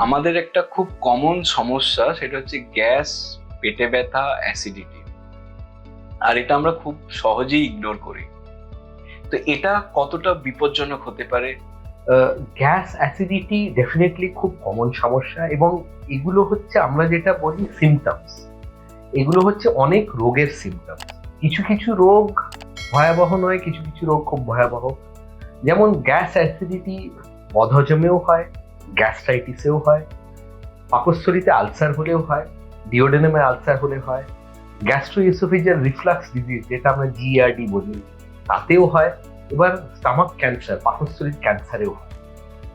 আমাদের একটা খুব কমন সমস্যা, সেটা হচ্ছে গ্যাস, পেটে ব্যথা, অ্যাসিডিটি। আর এটা আমরা খুব সহজেই ইগনোর করি। তো এটা কতটা বিপজ্জনক হতে পারে? গ্যাস অ্যাসিডিটি ডেফিনেটলি খুব কমন সমস্যা, এবং এগুলো হচ্ছে আমরা যেটা বলি সিমটমস। এগুলো হচ্ছে অনেক রোগের সিমটমস। কিছু কিছু রোগ ভয়াবহ নয়, কিছু কিছু রোগ খুব ভয়াবহ। যেমন গ্যাস অ্যাসিডিটি বদহজমেও হয়, গ্যাস্ট্রাইটিসেও হয়, পাকস্থলীতে আলসার হলেও হয়, ডিওডেনামে আলসার হলে হয়, গ্যাস্ট্রোইসোফেজিয়াল রিফ্লাক্স ডিজিজ যেটা আমরা জিআরডি বলি তাতেও হয়। এবার স্টামাক ক্যান্সার, পাকস্থলীর ক্যান্সারেও হয়।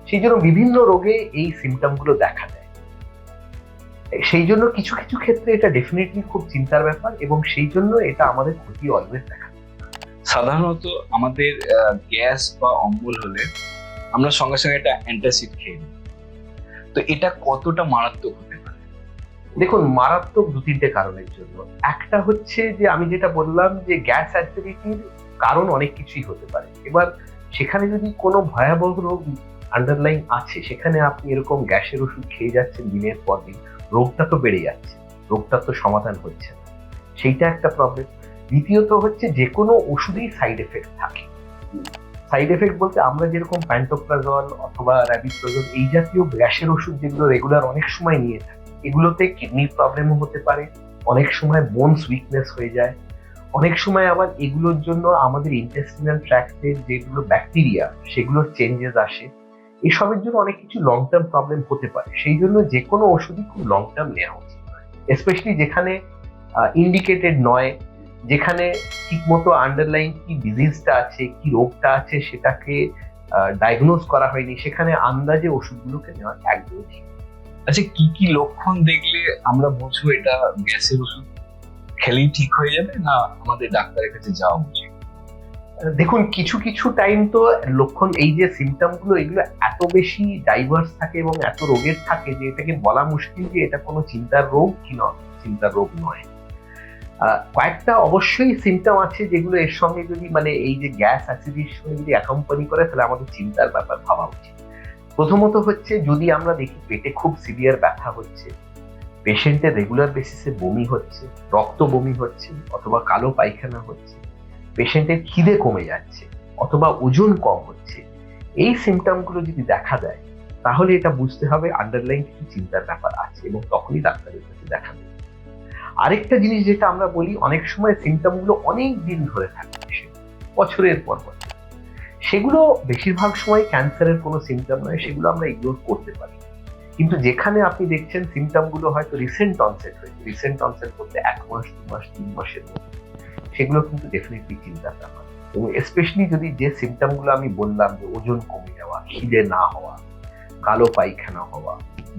সেই জন্য বিভিন্ন রোগে এই সিমটমগুলো দেখা দেয়। সেই জন্য কিছু কিছু ক্ষেত্রে এটা ডেফিনেটলি খুব চিন্তার ব্যাপার, এবং সেই জন্য এটা আমাদের ক্ষতি অলওয়েজ দেখা দেয়। সাধারণত আমাদের গ্যাস বা অম্বল হলে আমরা সঙ্গে সঙ্গে একটা অ্যান্টাসিড খেয়ে নিই। তো এটা কতটা মারাত্মক হতে পারে? দেখুন, মারাত্মক দু তিনটে কারণের জন্য। একটা হচ্ছে যে আমি যেটা বললাম যে গ্যাস অ্যাসিডিটির কারণ অনেক কিছুই হতে পারে। এবার সেখানে যদি কোনো ভয়াবহ রোগ আন্ডারলাইন আছে, সেখানে আপনি এরকম গ্যাসের ওষুধ খেয়ে যাচ্ছেন দিনের পর দিন, রোগটা তো বেড়ে যাচ্ছে, রোগটা তো সমাধান হচ্ছে না, সেইটা একটা প্রবলেম। দ্বিতীয়ত হচ্ছে যে কোনো ওষুধেই সাইড এফেক্ট থাকে। সাইড এফেক্ট বলতে আমরা যেরকম প্যান্টোপ্রাজল অথবা র্যাবিপ্রাজল এই জাতীয় গ্যাসের ওষুধ যেগুলো রেগুলার অনেক সময় নিয়ে থাকি, এগুলোতে কিডনির প্রবলেমও হতে পারে, অনেক সময় বোনস উইকনেস হয়ে যায়, অনেক সময় আবার এগুলোর জন্য আমাদের ইন্টেস্টিনাল ট্র্যাক্টের যেগুলো ব্যাকটেরিয়া সেগুলোর চেঞ্জেস আসে। এসবের জন্য অনেক কিছু লং টার্ম প্রবলেম হতে পারে। সেই জন্য যে কোনো ওষুধই খুব লং টার্ম নেওয়া উচিত, স্পেশালি যেখানে ইন্ডিকেটেড নয়, যেখানে ঠিকমতো আন্ডারলাইন কি ডিজিজটা আছে, কি রোগটা আছে সেটাকে ডায়াগনোজ করা হয়নি, সেখানে আন্দাজে ওষুধগুলোকে নেওয়া একদম ঠিক। আচ্ছা, কি কি লক্ষণ দেখলে আমরা বুঝবো এটা গ্যাসের ওষুধ খেলেই ঠিক হয়ে যাবে, না আমাদের ডাক্তারের কাছে যাওয়া উচিত? দেখুন, কিছু কিছু টাইম তো লক্ষণ, এই যে সিমটম গুলো, এগুলো এত বেশি ডাইভার্স থাকে এবং এত রোগের থাকে যে এটাকে বলা মুশকিল যে এটা কোনো চিন্তার রোগ কি নয়, চিন্তার রোগ নয়। কয়েকটা অবশ্যই সিমটম আছে যেগুলো এর সঙ্গে যদি মানে এই যে গ্যাস অ্যাসিডির সঙ্গে যদি অ্যাকম্পানি করে, তাহলে আমাদের চিন্তার ব্যাপার ভাবা উচিত। প্রথমত হচ্ছে যদি আমরা দেখি পেটে খুব সিভিয়ার ব্যথা হচ্ছে, পেশেন্টের রেগুলার বেসিসে বমি হচ্ছে, রক্ত বমি হচ্ছে, অথবা কালো পায়খানা হচ্ছে, পেশেন্টের খিদে কমে যাচ্ছে, অথবা ওজন কম হচ্ছে, এই সিমটম গুলো যদি দেখা দেয়, তাহলে এটা বুঝতে হবে আন্ডারলাইন কিছু চিন্তার ব্যাপার আছে, এবং তখনই ডাক্তারের কাছে দেখাবে। আরেকটা জিনিস যেটা আমরা বলি, অনেক সময় সিমটম গুলো অনেক দিন ধরে থাকে, বছরের পর বছর, সেগুলো বেশিরভাগ সময় ক্যান্সারের কোনো সিমটম নয়, সেগুলো আমরা ইগনোর করতে পারি। কিন্তু যেখানে আপনি দেখছেন সিমটম গুলো হয়তো রিসেন্ট অনসেট হয়েছে, রিসেন্ট অনসেট করতে 1 মাস, 2 মাস, 3 মাসের মধ্যে, সেগুলো কিন্তু ডেফিনেটলি চিন্তার ব্যাপার। এবং স্পেশালি যদি যে সিমটম গুলো আমি বললাম, যে ওজন কমে যাওয়া, খিদে না হওয়া, কালো পায়খানা হওয়া,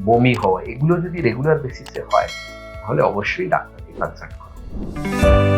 বমি হওয়া, এগুলো যদি রেগুলার বেসিসে হয়, তাহলে অবশ্যই ডাক্তারকে কনসাল্ট করুন।